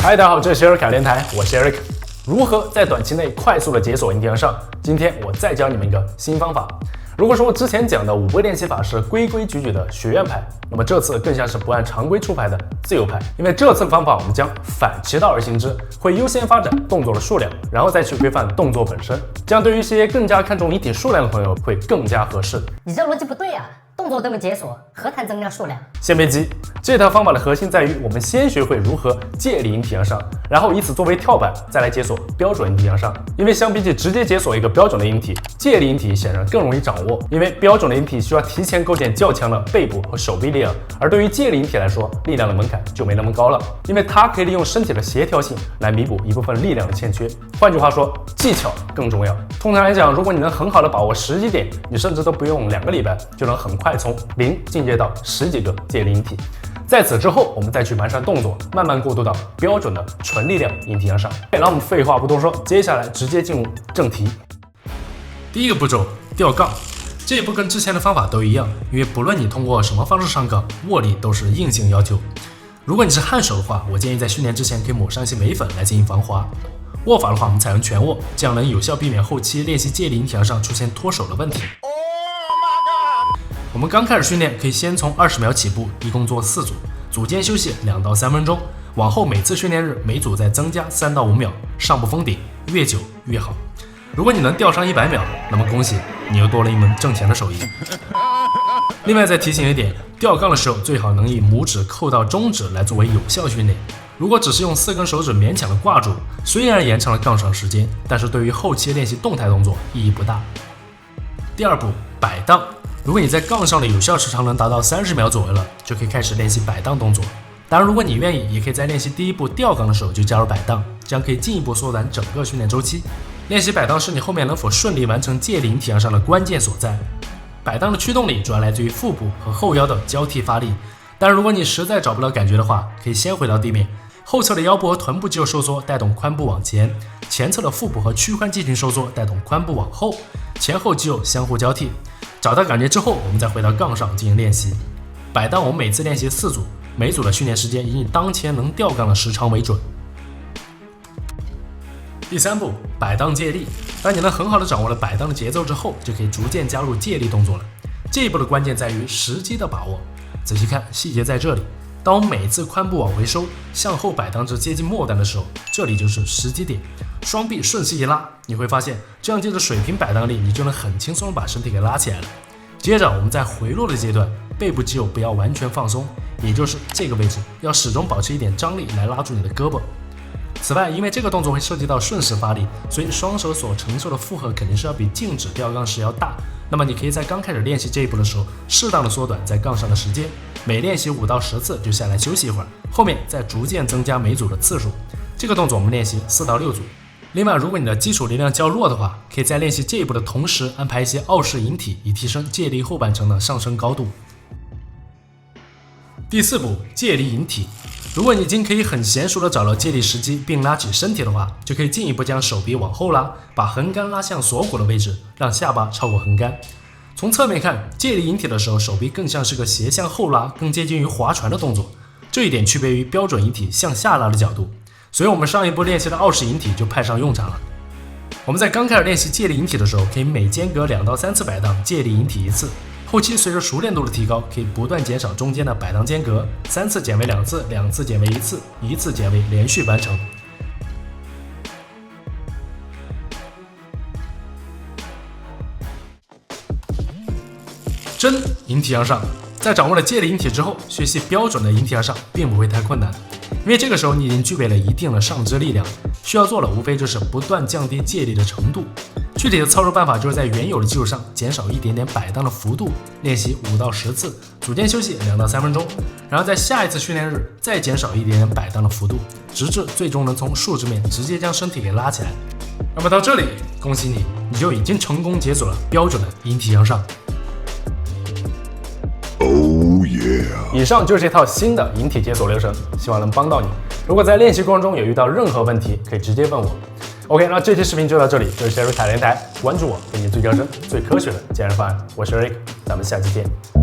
嗨，大家好，这里是 Eric 电台，我是 Eric。如何在短期内快速的解锁引体向上？今天我再教你们一个新方法。如果说我之前讲的5步练习法是规规矩矩的学院派，那么这次更像是不按常规出牌的自由派。因为这次的方法我们将反其道而行之，会优先发展动作的数量，然后再去规范动作本身，这样对于一些更加看重引体数量的朋友会更加合适。你这逻辑不对啊！动作都没解锁，何谈增加数量？先别急，这套方法的核心在于我们先学会如何借力引体向上，然后以此作为跳板，再来解锁标准引体向上。因为相比起直接解锁一个标准的引体，借力引体显然更容易掌握。因为标准的引体需要提前构建较强的背部和手臂力量，而对于借力引体来说，力量的门槛就没那么高了，因为它可以利用身体的协调性来弥补一部分力量的欠缺。换句话说，技巧更重要。通常来讲，如果你能很好的把握时机点，你甚至都不用2个礼拜就能很快从0进阶到10几个借力引体。在此之后，我们再去完善动作，慢慢过渡到标准的纯力量引体向上。那我们废话不多说，接下来直接进入正题。第一个步骤，吊杠。这一步跟之前的方法都一样，因为不论你通过什么方式上杠，握力都是硬性要求。如果你是汗手的话，我建议在训练之前可以抹上一些眉粉来进行防滑。握法的话，我们采用拳握，这样能有效避免后期练习借力引体向上出现脱手的问题。我们刚开始训练，可以先从20秒起步，一共做4组，组间休息2到3分钟。往后每次训练日，每组再增加3到5秒，上不封顶，越久越好。如果你能吊上100秒，那么恭喜你又多了一门挣钱的手艺。另外再提醒一点，吊杠的时候最好能以拇指扣到中指来作为有效训练。如果只是用4根手指勉强的挂住，虽然延长了杠上时间，但是对于后期练习动态动作意义不大。第二步，摆荡。如果你在杠上的有效时长能达到30秒左右了，就可以开始练习摆荡动作。当然，如果你愿意，也可以在练习第一步吊杠的时候就加入摆荡，这样可以进一步缩短整个训练周期。练习摆荡是你后面能否顺利完成借力引体向上的关键所在。摆荡的驱动力主要来自于腹部和后腰的交替发力，但如果你实在找不到感觉的话，可以先回到地面，后侧的腰部和臀部肌肉收缩带动髋部往前，前侧的腹部和屈髋肌群收缩带动髋部往后，前后肌肉相互交替。找到感觉之后，我们再回到杠上进行练习。摆荡我们每次练习4组，每组的训练时间以你当前能吊杠的时长为准。第3步，摆荡借力。当你能很好的掌握了摆荡的节奏之后，就可以逐渐加入借力动作了。这一步的关键在于时机的把握。仔细看，细节在这里。当我每次髋部往回收，向后摆荡至接近末端的时候，这里就是时机点。双臂顺势一拉，你会发现这样借着水平摆荡力，你就能很轻松把身体给拉起来了。接着我们在回落的阶段，背部肌肉不要完全放松，也就是这个位置要始终保持一点张力来拉住你的胳膊。此外，因为这个动作会涉及到顺时发力，所以双手所承受的负荷肯定是要比静止吊杠时要大。那么你可以在刚开始练习这一步的时候，适当的缩短在杠上的时间，每练习5到10次就下来休息一会儿，后面再逐渐增加每组的次数。这个动作我们练习4到6组。另外，如果你的基础力量较弱的话，可以在练习这一步的同时安排一些傲式引体，以提升借力后半程的上升高度。第4步，借力引体。如果你已经可以很娴熟的找到借力时机并拉起身体的话，就可以进一步将手臂往后拉，把横杆拉向锁骨的位置，让下巴超过横杆。从侧面看，借力引体的时候，手臂更像是个斜向后拉，更接近于划船的动作，这一点区别于标准引体向下拉的角度。所以我们上一步练习的傲式引体就派上用场了。我们在刚开始练习借力引体的时候，可以每间隔2到3次摆荡，借力引体1次。后期随着熟练度的提高，可以不断减少中间的摆荡间隔，3次减为2次，2次减为1次，1次减为连续完成。真引体向上，在掌握了借力引体之后，学习标准的引体向上并不会太困难，因为这个时候你已经具备了一定的上肢力量，需要做的无非就是不断降低借力的程度。具体的操作办法就是在原有的基础上减少一点点摆荡的幅度，练习5到10次，组间休息2到3分钟，然后在下一次训练日再减少一点点摆荡的幅度，直至最终能从竖直面直接将身体给拉起来。那么到这里，恭喜你，你就已经成功解锁了标准的引体向上。Oh yeah！ 以上就是这套新的引体解锁流程，希望能帮到你。如果在练习过程中有遇到任何问题，可以直接问我。OK， 那这期视频就到这里，这里是 Eric 电台，关注我，给你最标准、最科学的健身方案。我是 Eric，咱们下期见。